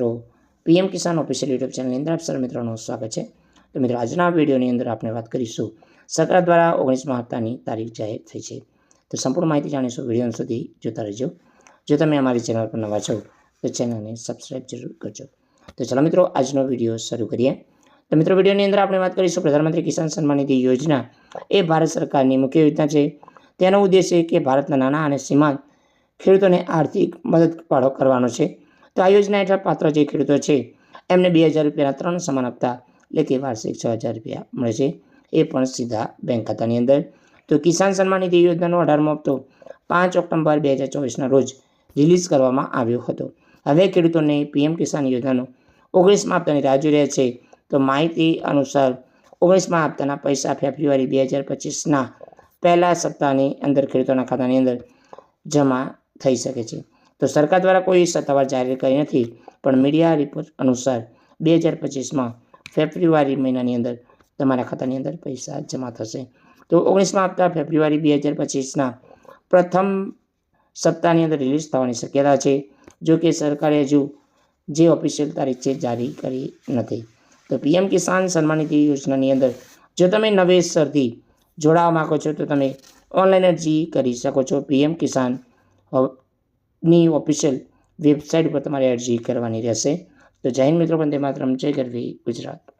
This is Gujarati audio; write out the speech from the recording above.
મિત્રો, પીએમ કિસાન ઓફિશિયલ યુટ્યુબ ચેનલની અંદર આપ સર્વ મિત્રોનું સ્વાગત છે। તો મિત્રો, આજના વિડીયોની અંદર આપણે વાત કરીશું સરકાર દ્વારા 19મા હપ્તાની તારીખ જાહેર થઈ છે। તો સંપૂર્ણ માહિતી જાણીશું, વિડીયો સુધી જોતા રહેજો। જો તમે અમારી ચેનલ પર નવા છો તો ચેનલને સબસ્ક્રાઈબ જરૂર કરજો। તો ચાલો મિત્રો, આજનો વિડીયો શરૂ કરીએ। તો મિત્રો, વિડીયોની અંદર આપણે વાત કરીશું પ્રધાનમંત્રી કિસાન સન્માન નિધિ યોજના એ ભારત સરકારની મુખ્ય યોજના છે। તેનો ઉદ્દેશ છે કે ભારતના નાના અને સીમાંત ખેડૂતોને આર્થિક મદદ ફાળો કરવાનો છે। તો આ યોજના હેઠળ પાત્ર જે ખેડૂતો છે એમને 2000 રૂપિયાના 3 સમાન હપ્તા એટલે કે વાર્ષિક 6000 રૂપિયા મળે છે, એ પણ સીધા બેંક ખાતાની અંદર। તો કિસાન સન્માન નિધિ યોજનાનો 18મો હપ્તો 5 ઓક્ટોબર 2024ના રોજ રિલીઝ કરવામાં આવ્યો હતો। હવે ખેડૂતોને પીએમ કિસાન યોજનાનો 19મા હપ્તાની રાહ જોઈ રહ્યા છે। તો માહિતી અનુસાર 19મા હપ્તાના પૈસા ફેબ્રુઆરી 2025ના પહેલા સપ્તાહની અંદર ખેડૂતોના ખાતાની અંદર જમા થઈ શકે છે। તો સરકાર દ્વારા કોઈ સત્તાવાર જાહેર કરી નથી, પણ મીડિયા રિપોર્ટ અનુસાર 2025માં ફેબ્રુઆરી મહિનાની અંદર તમારા ખાતાની અંદર પૈસા જમા થશે। તો 19મા હપ્તા ફેબ્રુઆરી 2025ના પ્રથમ સપ્તાહની અંદર રિલીઝ થવાની શક્યતા છે। જો કે સરકારે હજુ જે ઓફિશિયલ તારીખ છે જારી કરી નથી। તો પીએમ કિસાન સન્માન નિધિ યોજનાની અંદર જો તમે નવેસરથી જોડાવા માંગો છો તો તમે ઓનલાઈન અરજી કરી શકો છો। પીએમ કિસાન ની ઓફિશિયલ વેબસાઇટ પર તમારે અરજી કરવાની રહેશે। તો જય હિન્દ મિત્રો, વંદે માતરમ, જય ગરવી ગુજરાત।